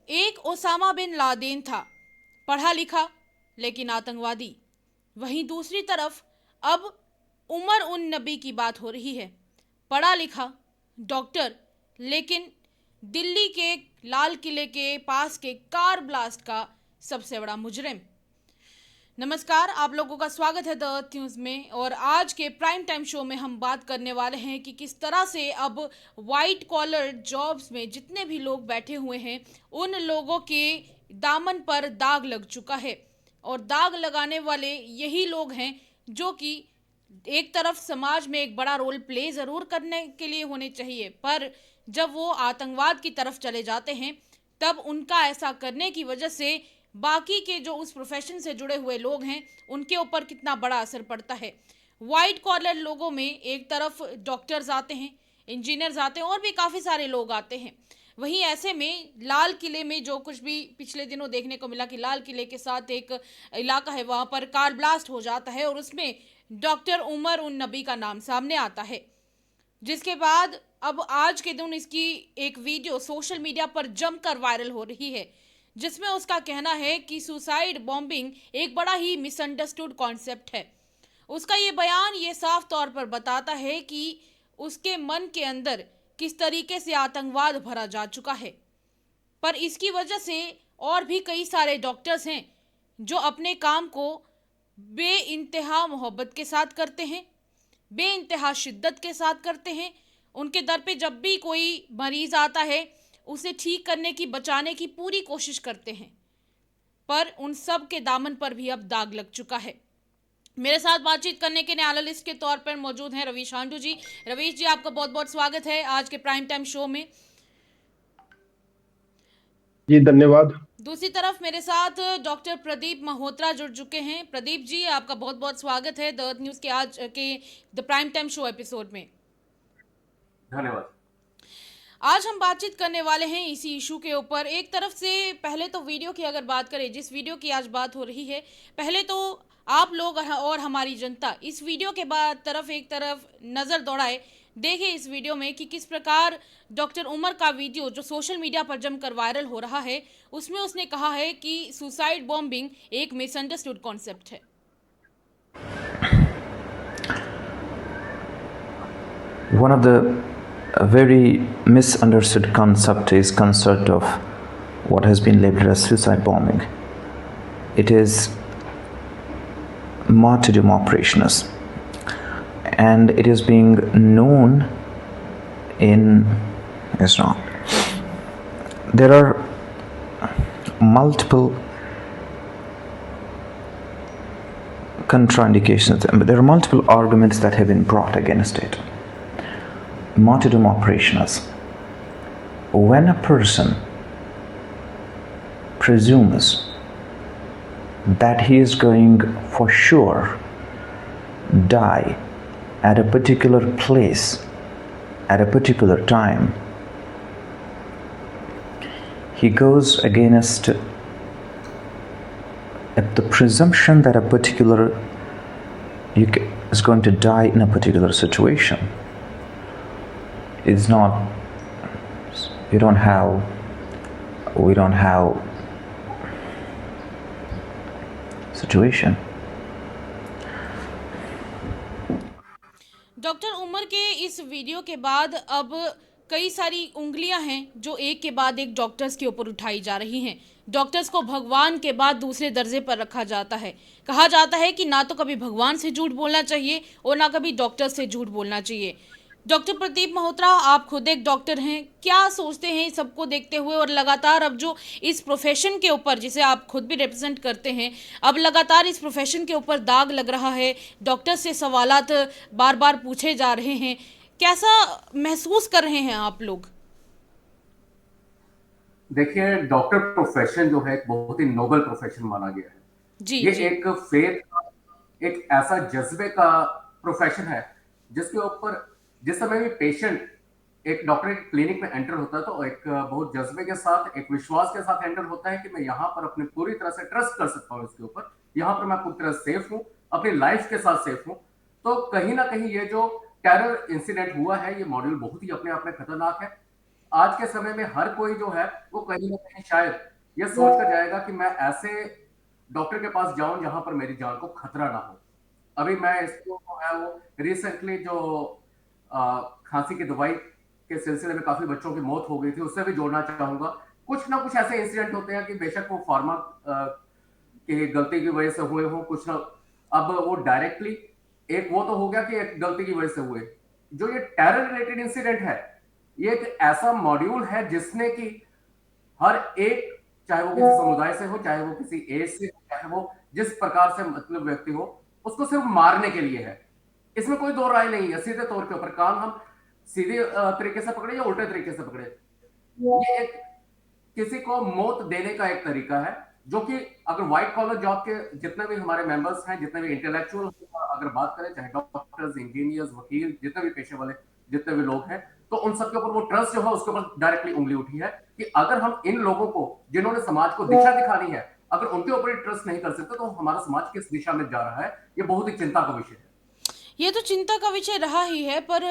एक Osama bin Laden था, पढ़ा लिखा लेकिन आतंकवादी। वहीं दूसरी तरफ अब उमर उन नबी की बात हो रही है, पढ़ा लिखा डॉक्टर लेकिन दिल्ली के लाल किले के पास के कार ब्लास्ट का सबसे बड़ा मुजरिम। नमस्कार, आप लोगों का स्वागत है द अर्थ न्यूज़ में। और आज के प्राइम टाइम शो में हम बात करने वाले हैं कि किस तरह से अब वाइट कॉलर जॉब्स में जितने भी लोग बैठे हुए हैं उन लोगों के दामन पर दाग लग चुका है। और दाग लगाने वाले यही लोग हैं जो कि एक तरफ समाज में एक बड़ा रोल प्ले ज़रूर करने के लिए होने चाहिए, पर जब वो आतंकवाद की तरफ चले जाते हैं तब उनका ऐसा करने की वजह से बाकी के जो उस प्रोफेशन से जुड़े हुए लोग हैं उनके ऊपर कितना बड़ा असर पड़ता है। वाइट कॉलर लोगों में एक तरफ डॉक्टर्स आते हैं, इंजीनियर्स आते हैं और भी काफ़ी सारे लोग आते हैं। वहीं ऐसे में लाल किले में जो कुछ भी पिछले दिनों देखने को मिला कि लाल किले के साथ एक इलाका है, वहाँ पर कार ब्लास्ट हो जाता है और उसमें डॉक्टर उमर उन नबी का नाम सामने आता है, जिसके बाद अब आज के दिन इसकी एक वीडियो सोशल मीडिया पर जमकर वायरल हो रही है, जिसमें उसका कहना है कि सुसाइड बॉम्बिंग एक बड़ा ही मिसअंडरस्टूड कॉन्सेप्ट है। उसका ये बयान ये साफ तौर पर बताता है कि उसके मन के अंदर किस तरीके से आतंकवाद भरा जा चुका है। पर इसकी वजह से और भी कई सारे डॉक्टर्स हैं जो अपने काम को बे इंतहा मोहब्बत के साथ करते हैं, बे इंतहा शिद्दत के साथ करते हैं। उनके दर पे जब भी कोई मरीज आता है उसे ठीक करने की, बचाने की पूरी कोशिश करते हैं, पर उन सब के दामन पर भी अब दाग लग चुका है। मेरे साथ बातचीत करने के लिए एनालिस्ट के तौर पर मौजूद हैं रवीश हांडू जी। रवीश जी, आपका बहुत बहुत स्वागत है आज के प्राइम टाइम शो में। जी धन्यवाद। दूसरी तरफ मेरे साथ डॉक्टर प्रदीप मल्होत्रा जुड़ चुके हैं। प्रदीप जी, आपका बहुत बहुत स्वागत है द अर्थ न्यूज़ के आज के the prime time show episode में। धन्यवाद। आज हम बातचीत करने वाले हैं इसी इशू के ऊपर। एक तरफ से पहले तो वीडियो की अगर बात करें, जिस वीडियो की आज बात हो रही है, पहले तो आप लोग और हमारी जनता इस वीडियो के बाद तरफ एक तरफ नज़र दौड़ाए, देखें इस वीडियो में कि किस प्रकार डॉक्टर उमर का वीडियो जो सोशल मीडिया पर जमकर वायरल हो रहा है, उसमें उसने कहा है कि सुसाइड बॉम्बिंग एक मिसअंडरस्टूड कॉन्सेप्ट है। One of the very misunderstood concept is concept of what has been labeled as suicide bombing. It is martyrdom operations, and it is being known in Islam. There are multiple contraindications, there are multiple arguments that have been brought against it. Martyrdom operations: when a person presumes that he is going for sure die at a particular place at a particular time, he goes against the presumption that a particular is going to die in a particular situation. It's not, we don't have situation. Doctor Umar के इस video के बाद अब कई सारी उंगलियां हैं जो एक के बाद एक डॉक्टर्स के ऊपर उठाई जा रही हैं। डॉक्टर्स को भगवान के बाद दूसरे दर्जे पर रखा जाता है। कहा जाता है कि ना तो कभी भगवान से झूठ बोलना चाहिए और ना कभी डॉक्टर से झूठ बोलना चाहिए। डॉक्टर प्रदीप मल्होत्रा, आप खुद एक डॉक्टर हैं, क्या सोचते हैं सबको देखते हुए और लगातार अब जो इस प्रोफेशन के ऊपर, जिसे आप खुद भी रिप्रेजेंट करते हैं, अब लगातार इस प्रोफेशन के ऊपर दाग लग रहा है, डॉक्टर से सवालात बार बार पूछे जा रहे हैं, कैसा महसूस कर रहे हैं आप लोग? देखिए, डॉक्टर प्रोफेशन जो है एक बहुत ही नोबल प्रोफेशन माना गया है। जी ये जी। एक फेथ का, एक ऐसा जज्बे का प्रोफेशन है जिसके ऊपर जिस समय भी पेशेंट एक डॉक्टर के क्लिनिक में एंटर होता है तो एक बहुत जज्बे के साथ, एक विश्वास के साथ एंटर होता है कि मैं यहाँ पर अपनी पूरी तरह से ट्रस्ट कर सकता हूँ इसके ऊपर, यहाँ पर मैं पूरी तरह सेफ हूँ, अपनी लाइफ के साथ सेफ हूँ। तो कहीं ना कहीं ये जो टेरर इंसिडेंट हुआ है, ये मॉड्यूल बहुत ही अपने आप में खतरनाक है। आज के समय में हर कोई जो है वो कहीं ना कहीं शायद ये सोच कर जाएगा कि मैं ऐसे डॉक्टर के पास जाऊं जहां पर मेरी जान को खतरा ना हो। अभी मैं इसको जो है वो रिसेंटली जो खांसी की दवाई के सिलसिले में काफी बच्चों की मौत हो गई थी, उससे भी जोड़ना चाहूंगा। कुछ ना कुछ ऐसे इंसिडेंट होते हैं कि बेशक वो फार्मा की गलती की वजह से हुए हो, कुछ ना, अब वो डायरेक्टली एक वो तो हो गया कि एक गलती की वजह से हुए। जो ये टेरर रिलेटेड इंसिडेंट है, ये एक ऐसा मॉड्यूल है जिसने कि हर एक, चाहे वो किसी समुदाय से हो, चाहे वो किसी एज से हो, चाहे वो जिस प्रकार से मतलब व्यक्ति हो, उसको सिर्फ मारने के लिए है। इसमें कोई दो राय नहीं है। सीधे तौर के ऊपर काम हम सीधे तरीके से पकड़े या उल्टे तरीके से पकड़े, ये एक किसी को मौत देने का एक तरीका है, जो कि अगर व्हाइट कॉलर जॉब के जितने भी हमारे मेंबर्स हैं, जितने भी इंटेलेक्चुअल अगर बात करें, चाहे डॉक्टर्स, इंजीनियर्स, वकील, जितने भी पेशे वाले जितने भी लोग हैं, तो उन सबके ऊपर वो ट्रस्ट जो है उसके ऊपर डायरेक्टली उंगली उठी है कि अगर हम इन लोगों को, जिन्होंने समाज को दिशा दिखानी है, अगर उनके ऊपर ट्रस्ट नहीं कर सकते तो हमारा समाज किस दिशा में जा रहा है, ये बहुत ही चिंता का विषय है। ये तो चिंता का विषय रहा ही है, पर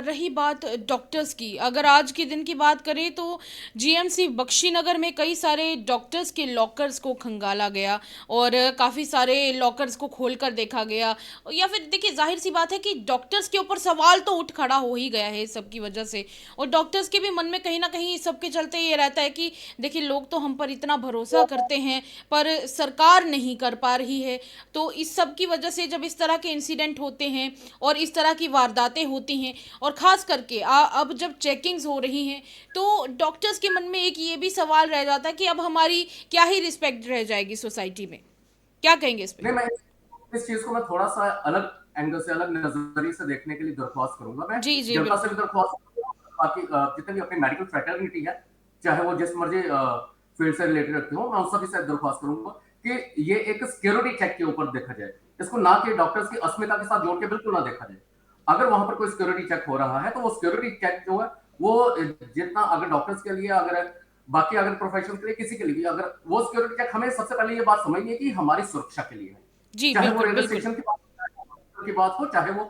रही बात डॉक्टर्स की, अगर आज के दिन की बात करें तो जीएमसी बख्शीनगर में कई सारे डॉक्टर्स के लॉकर्स को खंगाला गया और काफ़ी सारे लॉकर्स को खोलकर देखा गया। या फिर देखिए, जाहिर सी बात है कि डॉक्टर्स के ऊपर सवाल तो उठ खड़ा हो ही गया है इस सब की वजह से, और डॉक्टर्स के भी मन में कहीं ना कहीं इस सब के चलते ये रहता है कि देखिए, लोग तो हम पर इतना भरोसा करते हैं पर सरकार नहीं कर पा रही है। तो इस सब की वजह से जब इस तरह के इंसिडेंट होते हैं और इस तरह की वारदातें होती हैं, और ख़ास करके अब जब चेकिंग्स हो रही हैं, तो डॉक्टर्स के मन में एक ये भी सवाल रह जाता है कि अब हमारी क्या ही रिस्पेक्ट रह जाएगी सोसाइटी में। क्या कहेंगे इस पे? नहीं, मैं इस चीज को मैं थोड़ा सा अलग एंगल से, अलग नजरिए से देखने के लिए दरख्वास्त करूंगा। मैं जी जी, जनता से बिल्कुल। भी दरख्वास्त करूंगा, बाकी जितने भी अपनी मेडिकल फ्रेटर्निटी है, चाहे वो जिस मर्जी फील्ड से रिलेटेड रखते हो, मैं उन सभी से दरख्वास्त करूंगा कि ये एक सिक्योरिटी चेक के ऊपर देखा जाए। इसको ना कि डॉक्टर्स की अस्मिता के साथ जोड़ के बिल्कुल ना देखा जाए। अगर वहां पर कोई सिक्योरिटी चेक हो रहा है तो वो सिक्योरिटी चेक जो है वो जितना, अगर डॉक्टर्स के लिए, अगर बाकी अगर प्रोफेशन के लिए, किसी के लिए भी, अगर वो सिक्योरिटी चेक, हमें सबसे पहले ये बात समझनी है कि हमारी सुरक्षा के लिए है। जी चाहे वो बिल्कुल रेलवे बिल्कुल। स्टेशन की बात हो, चाहे वो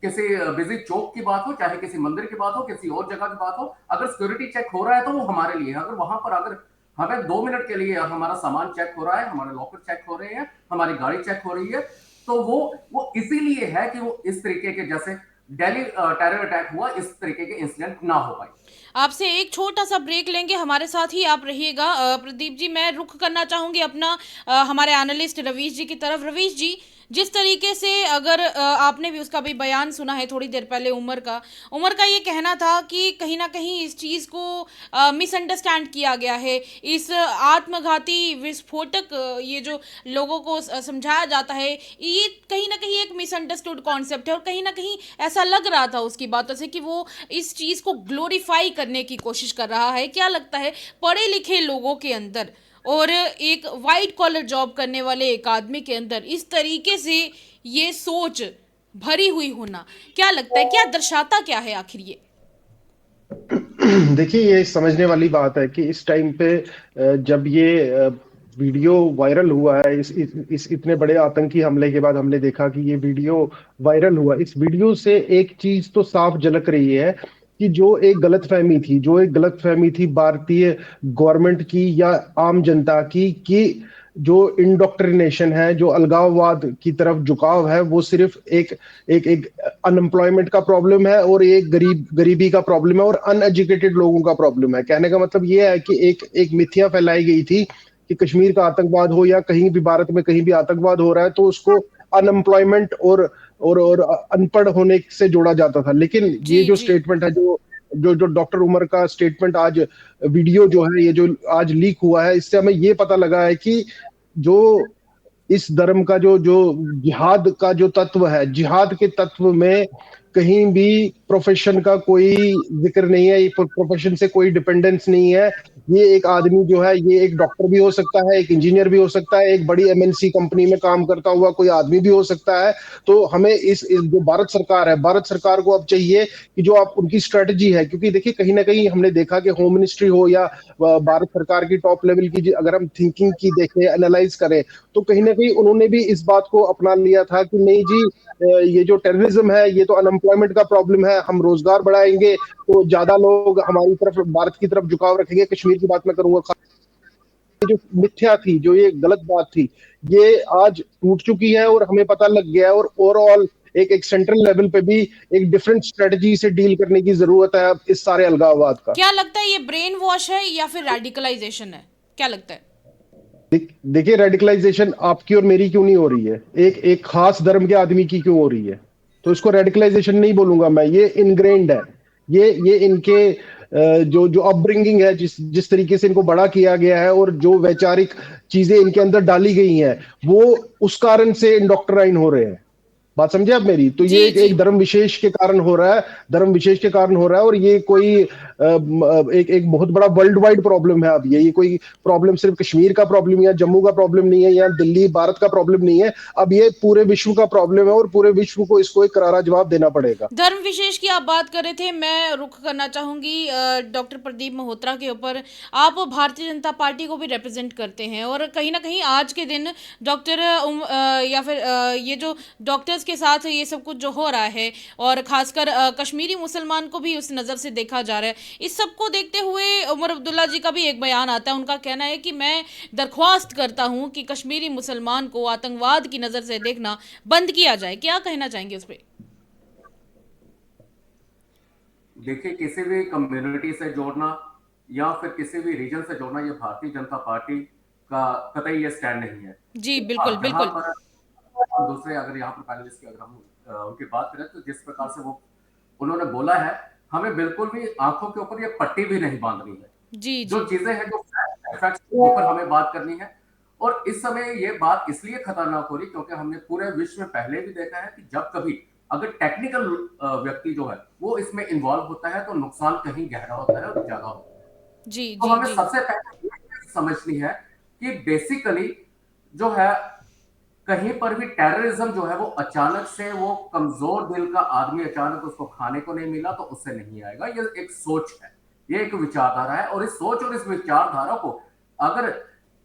किसी बिजी चौक की बात हो, चाहे किसी मंदिर की बात हो, किसी और जगह की बात हो, अगर सिक्योरिटी चेक हो रहा है तो वो हमारे लिए है। अगर वहां पर अगर हमें 2 मिनट के लिए हमारा सामान चेक हो रहा है, हमारे लॉकर चेक हो रहे हैं, हमारी गाड़ी चेक हो रही है, तो वो इसीलिए है कि वो इस तरीके के, जैसे दिल्ली टेरर अटैक हुआ, इस तरीके के इंसिडेंट ना हो पाए। आपसे एक छोटा सा ब्रेक लेंगे, हमारे साथ ही आप रहिएगा। प्रदीप जी, मैं रुख करना चाहूँगी अपना हमारे एनालिस्ट रवीश जी की तरफ। रवीश जी, जिस तरीके से, अगर आपने भी उसका भी बयान सुना है थोड़ी देर पहले, उमर का ये कहना था कि कहीं ना कहीं इस चीज़ को मिसअंडरस्टैंड किया गया है। इस आत्मघाती विस्फोटक ये जो लोगों को समझाया जाता है, ये कहीं ना कहीं एक मिसअंडरस्टूड कॉन्सेप्ट है, और कहीं ना कहीं ऐसा लग रहा था उसकी बातों से कि वो इस चीज़ को ग्लोरीफाई करने की कोशिश कर रहा है। क्या लगता है, पढ़े लिखे लोगों के अंदर और एक वाइट कॉलर जॉब करने वाले एक आदमी के अंदर इस तरीके से ये सोच भरी हुई होना, क्या लगता है, क्या दर्शाता क्या है आखिर ये? देखिए, ये समझने वाली बात है कि इस टाइम पे जब ये वीडियो वायरल हुआ है, इस इतने बड़े आतंकी हमले के बाद हमने देखा कि ये वीडियो वायरल हुआ। इस वीडियो से एक चीज तो साफ झलक रही है कि जो एक गलतफहमी थी भारतीय गवर्नमेंट की या आम जनता की, कि जो इंडोक्ट्रिनेशन है, जो अलगाववाद की तरफ झुकाव है, वो सिर्फ एक एक एक अनएम्प्लॉयमेंट का प्रॉब्लम है और एक गरीबी का प्रॉब्लम है और अनएजुकेटेड लोगों का प्रॉब्लम है। कहने का मतलब ये है कि एक मिथ्या फैलाई गई थी कि कश्मीर का आतंकवाद हो या कहीं भी भारत में कहीं भी आतंकवाद हो रहा है तो उसको अनएम्प्लॉयमेंट और अनपढ़ होने से जोड़ा जाता था। लेकिन ये जी जो जी। स्टेटमेंट है, जो डॉक्टर उमर का स्टेटमेंट, आज वीडियो जो है, ये जो आज लीक हुआ है, इससे हमें ये पता लगा है कि जो इस धर्म का जो जो जिहाद का जो तत्व है, जिहाद के तत्व में कहीं भी प्रोफेशन का कोई जिक्र नहीं है, प्रोफेशन से कोई डिपेंडेंस नहीं है। ये एक आदमी जो है, ये एक डॉक्टर भी हो सकता है, एक इंजीनियर भी हो सकता है, एक बड़ी एमएनसी कंपनी में काम करता हुआ कोई आदमी भी हो सकता है। तो हमें इस जो भारत सरकार है, भारत सरकार को अब चाहिए कि जो आप उनकी स्ट्रेटजी है, क्योंकि देखिए कहीं ना कहीं हमने देखा कि होम मिनिस्ट्री हो या भारत सरकार की टॉप लेवल की अगर हम थिंकिंग की देखें, एनालाइज करें, तो कहीं ना कहीं उन्होंने भी इस बात को अपना लिया था कि नहीं जी, ये जो टेररिज्म है, ये तो एम्प्लॉयमेंट का प्रॉब्लम है, हम रोजगार बढ़ाएंगे तो ज्यादा लोग हमारी तरफ, भारत की तरफ झुकाव रखेंगे। कश्मीर की बात मैं करूंगा, जो मिथ्या थी, जो ये गलत बात थी, ये आज टूट चुकी है और हमें पता लग गया है। और ओवरऑल एक सेंट्रल लेवल पे भी एक डिफरेंट स्ट्रेटजी से डील करने की जरूरत है अब इस सारे अलगाववाद का। क्या लगता है ये ब्रेन वॉश है या फिर रेडिकलाइजेशन है, क्या लगता है? देखिए, रेडिकलाइजेशन आपकी और मेरी क्यों नहीं हो रही है, एक खास धर्म के आदमी की क्यों हो रही है? तो इसको रेडिकलाइजेशन नहीं बोलूंगा मैं, ये इनग्रेन्ड है। ये इनके जो जो अपब्रिंगिंग है, जिस जिस तरीके से इनको बड़ा किया गया है और जो वैचारिक चीजें इनके अंदर डाली गई हैं, वो उस कारण से इंडोक्ट्राइन हो रहे हैं। बात समझे आप मेरी? तो ये एक धर्म विशेष के कारण हो रहा है, धर्म विशेष के कारण हो रहा है। और ये कोई एक बहुत बड़ा वर्ल्ड वाइड प्रॉब्लम है। अब ये कोई प्रॉब्लम सिर्फ कश्मीर का प्रॉब्लम या जम्मू का प्रॉब्लम नहीं है या दिल्ली भारत का प्रॉब्लम नहीं है, अब ये पूरे विश्व का प्रॉब्लम है और पूरे विश्व को इसको एक करारा जवाब देना पड़ेगा। धर्म विशेष की आप बात कर रहे थे, मैं रुख करना चाहूंगी डॉक्टर प्रदीप मल्होत्रा के ऊपर। आप भारतीय जनता पार्टी को भी रिप्रेजेंट करते हैं और कहीं ना कहीं आज के दिन डॉक्टर या फिर ये जो डॉक्टर्स के साथ ये सब कुछ जो हो रहा है, और खासकर कश्मीरी मुसलमान को भी उस नज़र से देखा जा रहा है, इस सब को देखते हुए उमर अब्दुल्ला जी का भी एक बयान आता है। उनका कहना है कि मैं दरख्वास्त करता हूं कि कश्मीरी मुसलमान को आतंकवाद की नज़र से देखना बंद किया जाए। क्या कहना चाहेंगे उस पर? देखिए, किसी भी कम्युनिटी से जोड़ना या फिर किसी भी रीजन से जोड़ना, ये भारतीय जनता पार्टी का कतई ये स्टैंड नहीं है। जी बिल्कुल जहां बिल्कुल। पर दूसरे, अगर यहाँ पर पैनलिस्ट की अगर हम उनकी बात करें, तो जिस प्रकार से वो उन्होंने बोला है, हमें बिल्कुल भी आंखों के ऊपर ये पट्टी भी नहीं बांधनी है। जी जो जी चीजें हैं, जो फैक्ट्स के ऊपर हमें बात करनी है। और इस समय ये बात इसलिए खतरनाक हो रही क्योंकि हमने पूरे विश्व में पहले भी देखा है कि जब कभी अगर टेक्निकल व्यक्ति जो है वो इसमें इन्वॉल्व होता है तो नुकसान कहीं गहरा होता है और ज्यादा होता है। जी तो जी हमें जी सबसे पहले ये चीज समझनी है कि बेसिकली जो है, कहीं पर भी टेररिज्म जो है वो अचानक से, वो कमजोर दिल का आदमी अचानक उसको खाने को नहीं मिला तो उससे नहीं आएगा। ये एक सोच है, ये एक विचारधारा है। और इस सोच और इस विचारधारा को अगर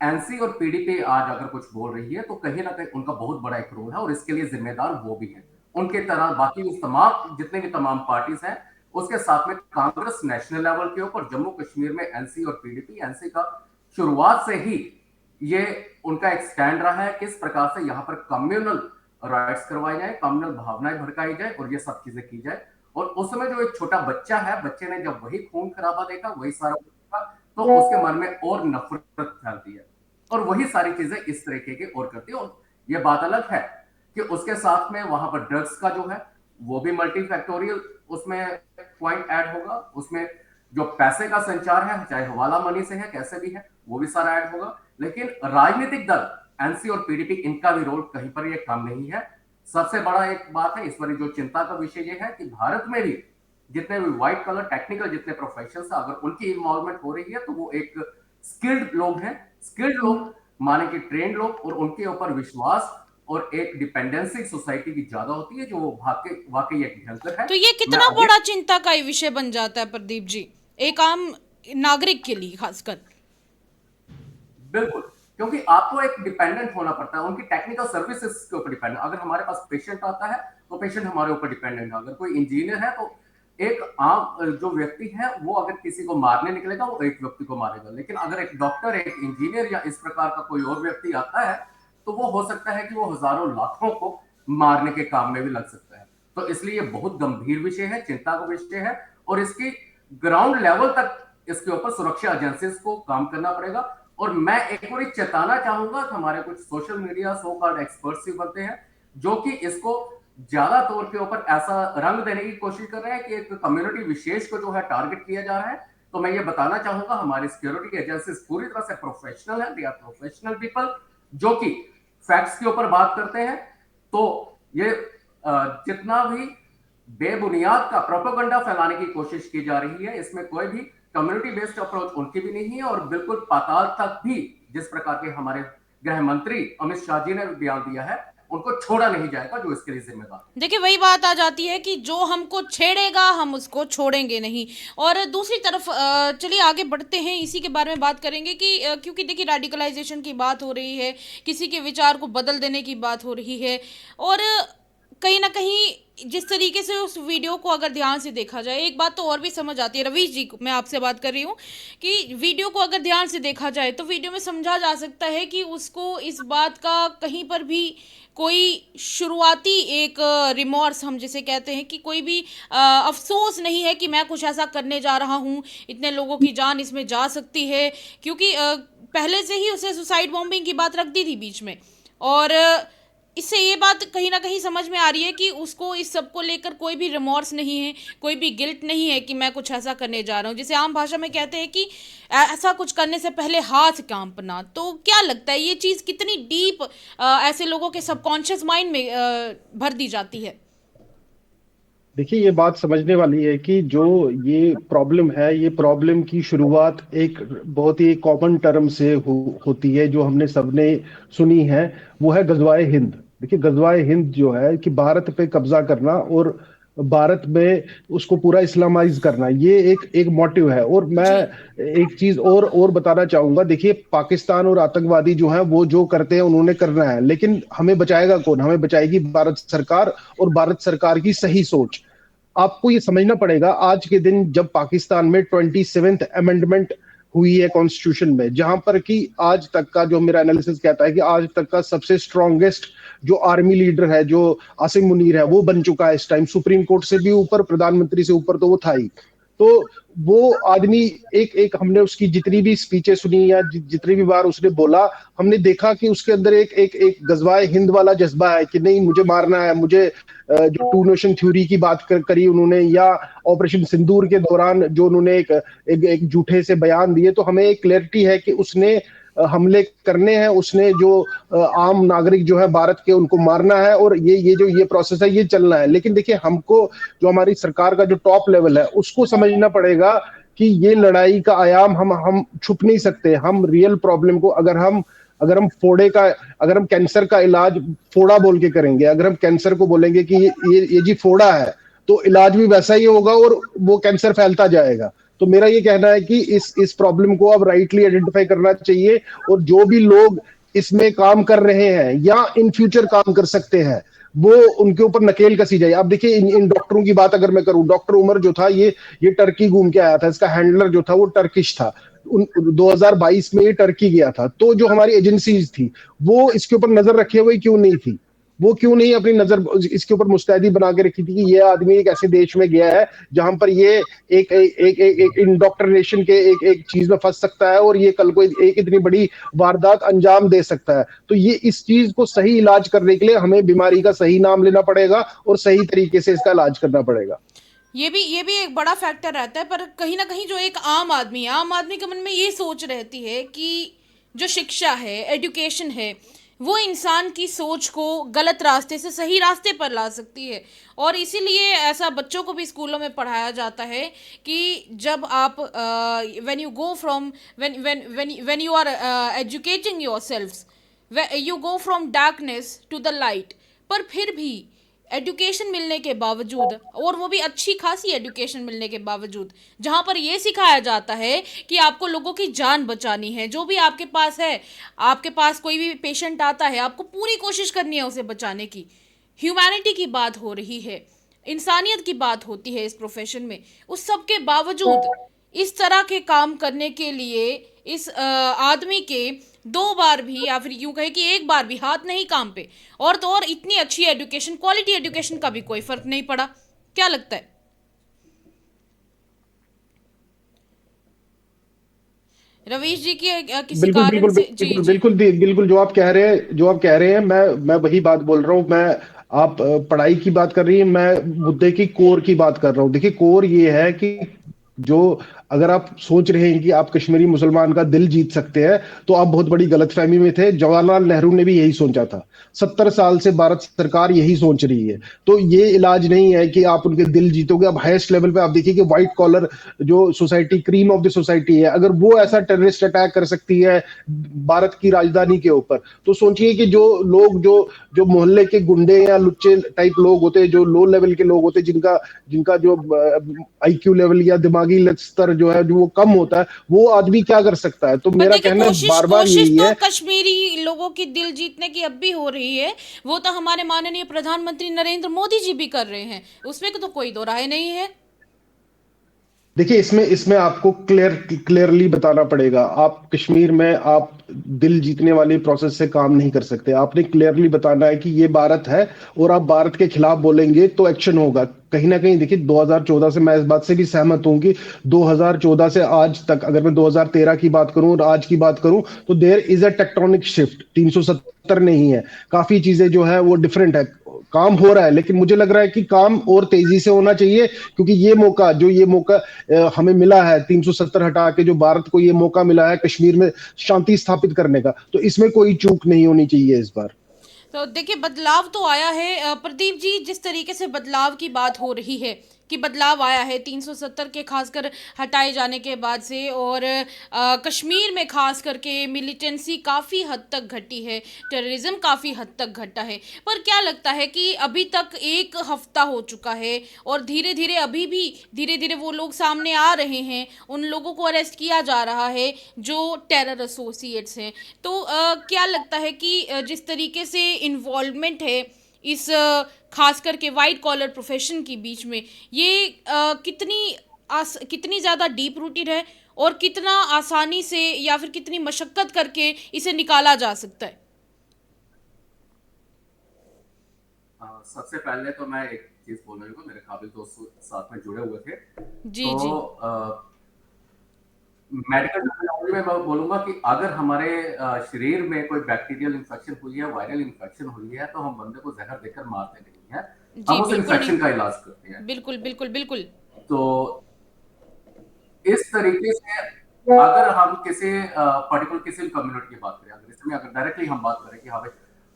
एनसी और पीडीपी आज अगर कुछ बोल रही है तो कहीं ना कहीं उनका बहुत बड़ा एक रोल है और इसके लिए जिम्मेदार वो भी है। उनके तरह बाकी उस तमाम जितने भी तमाम पार्टीज हैं, उसके साथ में कांग्रेस नेशनल लेवल के ऊपर, जम्मू कश्मीर में एनसी और पीडीपी, एनसी का शुरुआत से ही ये उनका एक स्टैंड रहा है किस प्रकार से यहाँ पर कम्युनल राइट्स करवाए जाए, कम्युनल भावनाएं भड़काई जाए और ये सब चीजें की जाए। और उस समय जो एक छोटा बच्चा है, बच्चे ने जब वही खून खराबा देखा, वही सारा देखा, तो उसके मन में और नफरत फैलती है और वही सारी चीजें इस तरीके की और करती है। और ये बात अलग है कि उसके साथ में वहां पर ड्रग्स का जो है वो भी मल्टीफैक्टोरियल उसमें पॉइंट ऐड होगा। उसमें जो पैसे का संचार है, चाहे हवाला मनी से है, कैसे भी है, वो भी सारा ऐड होगा। लेकिन राजनीतिक दल एनसी और पीडीपी, इनका भी रोल कहीं पर ये कम नहीं है। सबसे बड़ा एक बात है इस पर जो चिंता का विषय ये है कि भारत में भी जितने भी व्हाइट कलर टेक्निकल जितने प्रोफेशनल्स है, अगर उनकी इन्वॉल्वमेंट हो रही है तो वो एक स्किल्ड लोग हैं, स्किल्ड लोग माने कि ट्रेंड लोग, और उनके ऊपर विश्वास और एक डिपेंडेंसी सोसाइटी की ज्यादा होती है, जो वाकई एक भयंकर है। तो ये कितना बड़ा चिंता का विषय बन जाता है प्रदीप जी, एक आम नागरिक के लिए खासकर? बिल्कुल, क्योंकि आपको एक डिपेंडेंट होना पड़ता है उनकी टेक्निकल सर्विसेज के ऊपर डिपेंडेंट। अगर हमारे पास पेशेंट आता है तो पेशेंट हमारे ऊपर डिपेंडेंट है। अगर कोई इंजीनियर है तो एक आम जो व्यक्ति है वो अगर किसी को मारने निकलेगा वो एक व्यक्ति को मारेगा। लेकिन अगर एक डॉक्टर, एक इंजीनियर या इस प्रकार का कोई और व्यक्ति आता है तो वो हो सकता है कि वो हजारों लाखों को मारने के काम में भी लग सकता है। तो इसलिए बहुत गंभीर विषय है, चिंता का विषय है और इसकी ग्राउंड लेवल तक इसके ऊपर सुरक्षा एजेंसीज को काम करना पड़ेगा। और मैं एक और चेताना चाहूंगा कि हमारे कुछ social media so called experts भी बनते हैं जो कि इसको ज्यादा तौर के ऊपर ऐसा रंग देने की कोशिश कर रहे हैं कि एक कम्युनिटी विशेष को जो है टारगेट किया जा रहा है। तो मैं ये बताना चाहूंगा हमारी सिक्योरिटी एजेंसीज पूरी तरह से प्रोफेशनल है, दे आर प्रोफेशनल पीपल जो कि फैक्ट्स के ऊपर बात करते हैं। तो ये जितना भी बेबुनियाद का प्रोपेगेंडा फैलाने की कोशिश की जा रही है, इसमें कोई भी कम्युनिटी बेस्ड अप्रोच उनकी भी नहीं है। और बिल्कुल पाताल तक भी जिस प्रकार के हमारे गृह मंत्री अमित शाह जी ने बयान दिया है, उनको छोड़ा नहीं जाएगा जो इसके लिए जिम्मेदार है। देखिए वही बात आ जाती है कि जो हमको छेड़ेगा हम उसको छोड़ेंगे नहीं। और दूसरी तरफ चलिए आगे बढ़ते हैं, इसी के बारे में बात करेंगे कि क्योंकि देखिए रेडिकलाइजेशन की बात हो रही है, किसी के विचार को बदल देने की बात हो रही है, और कहीं ना कहीं जिस तरीके से उस वीडियो को अगर ध्यान से देखा जाए, एक बात तो और भी समझ आती है रवीश जी, मैं आपसे बात कर रही हूँ कि वीडियो को अगर ध्यान से देखा जाए तो वीडियो में समझा जा सकता है कि उसको इस बात का कहीं पर भी कोई शुरुआती एक रिमॉर्स हम जिसे कहते हैं कि कोई भी अफसोस नहीं है कि मैं कुछ ऐसा करने जा रहा हूँ, इतने लोगों की जान इसमें जा सकती है, क्योंकि पहले से ही उसे सुसाइड बॉम्बिंग की बात रख दी थी बीच में। और इससे ये बात कहीं ना कहीं समझ में आ रही है कि उसको इस सब को लेकर कोई भी रिमॉर्स नहीं है, कोई भी गिल्ट नहीं है कि मैं कुछ ऐसा करने जा रहा हूँ, जिसे आम भाषा में कहते हैं कि ऐसा कुछ करने से पहले हाथ कांपना। तो क्या लगता है ये चीज़ कितनी डीप ऐसे लोगों के सबकॉन्शियस माइंड में भर दी जाती है? देखिए, ये बात समझने वाली है कि जो ये प्रॉब्लम है, ये प्रॉब्लम की शुरुआत एक बहुत ही कॉमन टर्म से होती है, जो हमने सबने सुनी है। वो है गजवाए हिंद। देखिए, गजवाए हिंद जो है कि भारत पे कब्जा करना और भारत में उसको पूरा इस्लामाइज करना, ये एक मोटिव है। और मैं एक चीज और बताना चाहूंगा। देखिए, पाकिस्तान और आतंकवादी जो हैं वो जो करते हैं उन्होंने करना है, लेकिन हमें बचाएगा कौन? हमें बचाएगी भारत सरकार, और भारत सरकार की सही सोच। आपको ये समझना पड़ेगा, आज के दिन जब पाकिस्तान में 27th अमेंडमेंट हुई है कॉन्स्टिट्यूशन में, जहां पर कि आज तक का जो मेरा एनालिसिस कहता है कि आज तक का सबसे स्ट्रॉन्गेस्ट जो आर्मी लीडर है, जो आसिम मुनीर है, वो बन चुका है इस टाइम। सुप्रीम कोर्ट से भी ऊपर, प्रधानमंत्री से ऊपर तो वो था ही। तो वो आदमी एक हमने उसकी जितनी भी स्पीचें सुनी या जितनी भी बार उसने बोला, हमने देखा कि उसके अंदर एक गजवाए हिंद वाला जज्बा है कि नहीं, मुझे मारना है। मुझे जो टू नेशन थ्योरी की बात करी उन्होंने, या ऑपरेशन सिंदूर के दौरान जो उन्होंने एक झूठे से बयान दिए, तो हमें एक क्लैरिटी है कि उसने हमले करने हैं, उसने जो आम नागरिक जो है भारत के, उनको मारना है, और ये प्रोसेस है, ये चलना है। लेकिन देखिए, हमको जो हमारी सरकार का जो टॉप लेवल है उसको समझना पड़ेगा कि ये लड़ाई का आयाम हम छुप नहीं सकते। हम रियल प्रॉब्लम को अगर हम कैंसर का इलाज फोड़ा बोल के करेंगे, अगर हम कैंसर को बोलेंगे कि ये जी फोड़ा है, तो इलाज भी वैसा ही होगा और वो कैंसर फैलता जाएगा। तो मेरा ये कहना है कि इस प्रॉब्लम को अब राइटली आइडेंटिफाई करना चाहिए, और जो भी लोग इसमें काम कर रहे हैं या इन फ्यूचर काम कर सकते हैं, वो उनके ऊपर नकेल कसी जाए। अब देखिए, इन डॉक्टरों की बात अगर मैं करूं, डॉक्टर उमर जो था, ये टर्की घूम के आया था। इसका हैंडलर जो था वो टर्किश था। 2022 में ये टर्की गया था। तो जो हमारी एजेंसीज थी वो इसके ऊपर नजर रखे हुए क्यों नहीं थी? वो क्यों नहीं अपनी नजर इसके ऊपर मुस्तैदी बना के रखी थी कि ये आदमी एक ऐसे देश में गया है जहां पर ये एक इंडोक्ट्रिनेशन के एक चीज में फंस सकता है, और ये कल को एक इतनी बड़ी वारदात अंजाम दे सकता है। तो ये इस चीज को सही इलाज करने के लिए हमें बीमारी का सही नाम लेना पड़ेगा और सही तरीके से इसका इलाज करना पड़ेगा। ये भी एक बड़ा फैक्टर रहता है। पर कहीं ना कहीं जो एक आम आदमी के मन में ये सोच रहती है कि जो शिक्षा है, एजुकेशन है, वो इंसान की सोच को गलत रास्ते से सही रास्ते पर ला सकती है। और इसीलिए ऐसा बच्चों को भी स्कूलों में पढ़ाया जाता है कि जब आप when you go from when you are educating yourself, you go from darkness to the light. पर फिर भी एजुकेशन मिलने के बावजूद, और वो भी अच्छी खासी एजुकेशन मिलने के बावजूद, जहाँ पर ये सिखाया जाता है कि आपको लोगों की जान बचानी है, जो भी आपके पास है, आपके पास कोई भी पेशेंट आता है, आपको पूरी कोशिश करनी है उसे बचाने की। ह्यूमैनिटी की बात हो रही है, इंसानियत की बात होती है इस प्रोफेशन में। उस सब के बावजूद इस तरह के काम करने के लिए इस आदमी के 2 बार भी, या फिर यूं कहे कि 1 बार भी हाथ नहीं काम पे। और तो और इतनी अच्छी एजुकेशन, क्वालिटी एजुकेशन का भी कोई फर्क नहीं पड़ा। क्या लगता है रवीश जी की किसी कारण से? जी बिल्कुल जो आप कह रहे हैं, मैं वही बात बोल रहा हूँ। आप पढ़ाई की बात कर रही है, मैं मुद्दे की कोर की बात कर रहा हूँ। देखिए, कोर ये है कि जो अगर आप सोच रहे हैं कि आप कश्मीरी मुसलमान का दिल जीत सकते हैं, तो आप बहुत बड़ी गलतफहमी में थे। जवाहरलाल नेहरू ने भी यही सोचा था। 70 साल से भारत सरकार यही सोच रही है। तो ये इलाज नहीं है कि आप उनके दिल जीतोगे। अब हाईएस्ट लेवल पे आप देखिए कि व्हाइट कॉलर जो society, cream of the society है, अगर वो ऐसा टेररिस्ट अटैक कर सकती है भारत की राजधानी के ऊपर, तो सोचिए कि जो लोग जो मोहल्ले के गुंडे या लुच्चे टाइप लोग होते हैं, जो लो लेवल के लोग होते हैं, जिनका जो IQ लेवल या दिमागी स्तर जो है जो वो कम होता है, वो आदमी क्या कर सकता है? तो पर मेरा देखिए कहना है कोशिश बार बार कोशिश यही तो है। कश्मीरी लोगों की दिल जीतने की अब भी हो रही है। वो तो हमारे माननीय प्रधानमंत्री नरेंद्र मोदी जी भी कर रहे हैं, उसमें तो कोई दो राय नहीं है। देखिए, इसमें इसमें आपको क्लियरली बताना पड़ेगा। आप कश्मीर में आप दिल जीतने वाली प्रोसेस से काम नहीं कर सकते। आपने क्लियरली बताना है कि ये भारत है, और आप भारत के खिलाफ बोलेंगे तो एक्शन होगा। कहीं ना कहीं देखिए, 2014 से मैं इस बात से भी सहमत हूं कि 2014 से आज तक, अगर मैं 2013 की बात करूं और आज की बात करूं, तो there is a tectonic shift. 370 नहीं है, काफी चीजें जो है वो डिफरेंट है। काम हो रहा है, लेकिन मुझे लग रहा है कि काम और तेजी से होना चाहिए, क्योंकि ये मौका हमें मिला है, 370 हटा के जो भारत को ये मौका मिला है कश्मीर में शांति स्थापित करने का, तो इसमें कोई चूक नहीं होनी चाहिए इस बार। तो देखिए बदलाव तो आया है प्रदीप जी, जिस तरीके से बदलाव की बात हो रही है कि बदलाव आया है 370 के खासकर हटाए जाने के बाद से, और कश्मीर में खास करके मिलिटेंसी काफ़ी हद तक घटी है, टेररिज्म काफ़ी हद तक घटा है। पर क्या लगता है कि अभी तक एक हफ्ता हो चुका है और धीरे धीरे अभी भी धीरे धीरे वो लोग सामने आ रहे हैं, उन लोगों को अरेस्ट किया जा रहा है जो टेरर एसोसिएट्स हैं। तो क्या लगता है कि जिस तरीके से इन्वॉल्वमेंट है इस खास करके वाइट कॉलर प्रोफेशन के बीच में, ये कितनी ज़्यादा डीप रूटेड है और कितना आसानी से या फिर कितनी मशक्कत करके इसे निकाला जा सकता है? सबसे पहले तो मैं एक चीज बोलना चाहूंगा, मेरे काबिल दोस्त साथ में जुड़े हुए थे। जी तो जी। मेडिकल टर्मिनोलॉजी में मैं बोलूंगा कि अगर हमारे शरीर में कोई बैक्टीरियल इन्फेक्शन हुई है, वायरल इन्फेक्शन हुई है, तो हम बंदे को जहर देकर मारते नहीं है, जी हम उस बिल्कुल नहीं। इन्फेक्शन का इलाज करते हैं। बिल्कुल बिल्कुल बिल्कुल। तो इस तरीके से अगर हम किसी पर्टिकुलर किसी भी कम्युनिटी की बात करें, अगर इसमें अगर डायरेक्टली हम बात करें कि हाँ भाई,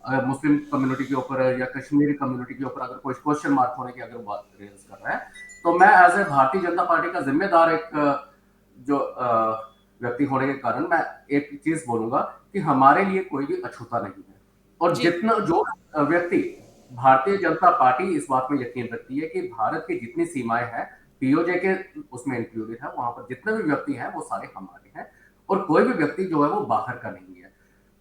अगर मुस्लिम कम्युनिटी के ऊपर या कश्मीरी कम्युनिटी के ऊपर अगर कोई क्वेश्चन मार्क होने की अगर बात रेज कर रहा है, तो मैं as a Bharatiya Janata party का जिम्मेदार एक जो व्यक्ति होने के कारण मैं एक चीज बोलूंगा कि हमारे लिए कोई भी अछूता नहीं है। और जी जितना जो व्यक्ति, भारतीय जनता पार्टी इस बात में यकीन रखती है कि भारत की जितनी सीमाएं हैं पीओजे के उसमें इंक्लूडेड है, वहां पर जितने भी व्यक्ति हैं वो सारे हमारे हैं, और कोई भी व्यक्ति जो है वो बाहर का नहीं है।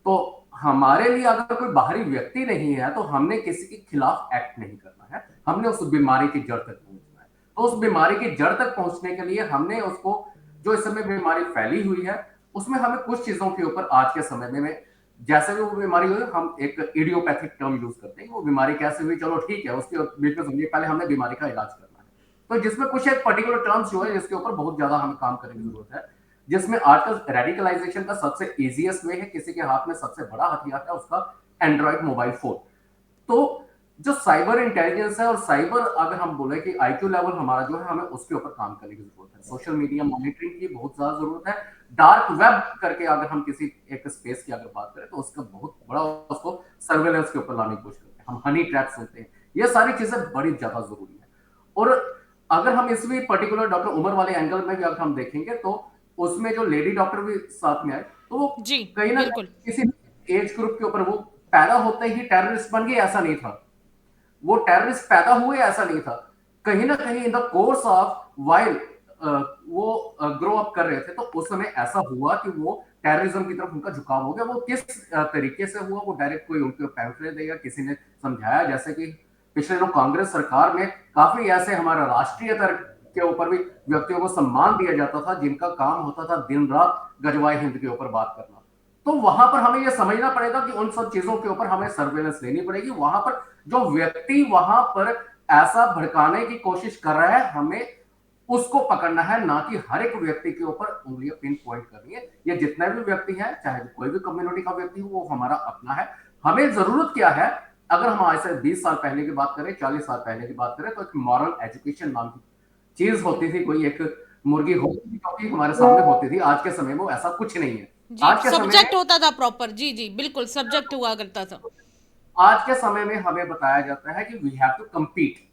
तो हमारे लिए अगर कोई बाहरी व्यक्ति नहीं है तो हमने किसी के खिलाफ एक्ट नहीं करना है, हमने उस बीमारी की जड़ तक पहुंचना है। तो उस बीमारी की जड़ तक पहुंचने के लिए हमने उसको, जो इस समय बीमारी फैली हुई है, उसमें हमें कुछ चीजों के ऊपर आज के समय में, जैसे भी वो बीमारी हुई, हम एक इडियोपैथिक टर्म यूज करते हैं, वो बीमारी कैसे हुई, चलो ठीक है, उसके बीच में समझिए, पहले हमने बीमारी का इलाज करना है। तो जिसमें कुछ एक पर्टिकुलर टर्म्स जो है जिसके ऊपर बहुत ज्यादा हमें काम करने की जरूरत है, जिसमें आजकल रेडिकलाइजेशन का सबसे इजीएस्ट वे है, किसी के हाथ में सबसे बड़ा हथियार है उसका एंड्रॉइड मोबाइल फोन। तो जो साइबर इंटेलिजेंस है, और साइबर अगर हम बोले कि आईक्यू लेवल हमारा जो है, हमें उसके ऊपर काम करने की जरूरत है। सोशल मीडिया मॉनिटरिंग की बहुत ज्यादा जरूरत है। डार्क वेब करके अगर हम किसी एक स्पेस की अगर बात करें, तो उसका बहुत बड़ा उसको सर्वेलेंस के ऊपर लाने की कोशिश करते हैं, हम हनी ट्रैप्स होते हैं, ये सारी चीजें बड़ी ज्यादा जरूरी है। और अगर हम इस भी पर्टिकुलर डॉक्टर उमर वाले एंगल में भी अगर हम देखेंगे, तो उसमें जो लेडी डॉक्टर भी साथ में आए, तो वो जी कहीं ना बिल्कुल। कहीं किसी एज ग्रुप के ऊपर, वो पैदा होते ही टेररिस्ट बन गए ऐसा नहीं था, वो टेररिस्ट पैदा हुए ऐसा नहीं था, कहीं ना कहीं in the course of while वो ग्रो अप कर रहे थे, तो उस समय ऐसा हुआ कि वो टेररिज्म की तरफ उनका झुकाव हो गया। वो किस तरीके से हुआ, वो डायरेक्ट कोई उनके पैम्फलेट देगा, किसी ने समझाया, जैसे कि पिछले दिनों कांग्रेस सरकार में काफी ऐसे हमारा राष्ट्रीय स्तर के ऊपर भी व्यक्तियों को सम्मान दिया जाता था, जिनका काम होता था दिन रात गजवाए हिंद के ऊपर बात करना। तो वहां पर हमें यह समझना पड़ेगा कि उन सब चीजों के ऊपर हमें सर्वेलेंस लेनी पड़ेगी। वहां पर जो व्यक्ति वहां पर ऐसा भड़काने की कोशिश कर रहा है, हमें उसको पकड़ना है, ना कि हर एक व्यक्ति के ऊपर उंगलियां पिन पॉइंट करनी है। ये जितने भी व्यक्ति हैं, चाहे कोई भी कम्युनिटी का व्यक्ति हो, वो हमारा अपना है। हमें जरूरत क्या है, अगर हम आज से 20 साल पहले की बात करें, 40 साल पहले की बात करें, तो एक मॉरल एजुकेशन नाम की चीज होती थी, कोई एक मुर्गी होती थी जो कि हमारे सामने होती थी। आज के समय में ऐसा कुछ नहीं है। जी आज के समय में सब्जेक्ट होता था प्रॉपर, जी जी बिल्कुल सब्जेक्ट हुआ करता था। आज के समय में हमें बताया जाता है कि वी हैव टू कम्पीट,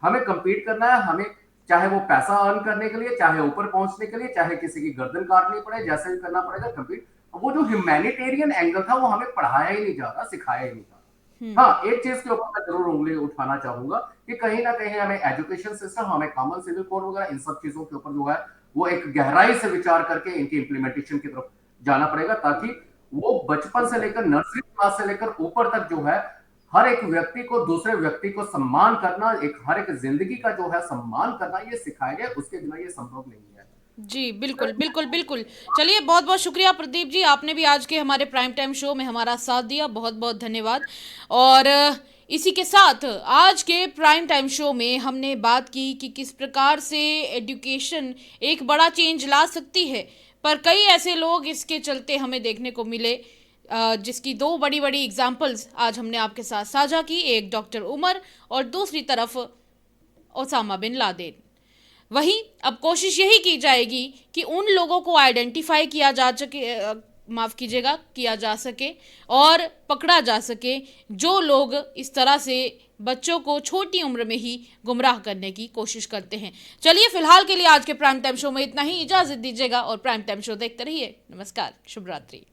हमें कम्पीट करना है, हमें चाहे वो पैसा अर्न करने के लिए, चाहे ऊपर पहुंचने के लिए, चाहे किसी की गर्दन काटनी पड़े, जैसे भी करना पड़ेगा कम्पीट। वो जो ह्यूमैनिटेरियन एंगल था, वो हमें पढ़ाया ही नहीं जा रहा, सिखाया ही नहीं जा रहा। हाँ, एक चीज के ऊपर मैं जरूर उंगली उठाना चाहूंगा कि कहीं ना कहीं हमें एजुकेशन सिस्टम, हमें कॉमन सिविल कोड वगैरह इन सब चीजों के ऊपर जो है वो एक गहराई से विचार करके इनकी इम्प्लीमेंटेशन की तरफ जाना पड़ेगा, ताकि वो बचपन से लेकर नर्सरी क्लास से लेकर ऊपर तक जो है हर एक व्यक्ति को, दूसरे व्यक्ति को सम्मान करना, एक हर एक जिंदगी का जो है सम्मान करना, ये सिखाया गया। उसके बिना ये संभव नहीं है। जी बिल्कुल बिल्कुल बिल्कुल। चलिए, बहुत बहुत शुक्रिया प्रदीप जी, आपने भी आज के हमारे प्राइम टाइम शो में हमारा साथ दिया, बहुत बहुत धन्यवाद। और इसी के साथ आज के प्राइम टाइम शो में हमने बात की कि किस प्रकार से एजुकेशन एक बड़ा चेंज ला सकती है, पर कई ऐसे लोग इसके चलते हमें देखने को मिले, जिसकी दो बड़ी बड़ी एग्जाम्पल्स आज हमने आपके साथ साझा की। एक डॉक्टर उमर और दूसरी तरफ ओसामा बिन लादेन। वहीं अब कोशिश यही की जाएगी कि उन लोगों को आइडेंटिफाई किया जा सके और पकड़ा जा सके जो लोग इस तरह से बच्चों को छोटी उम्र में ही गुमराह करने की कोशिश करते हैं। चलिए, फिलहाल के लिए आज के प्राइम टाइम शो में इतना ही। इजाजत दीजिएगा और प्राइम टाइम शो देखते रहिए। नमस्कार, शुभ रात्रि।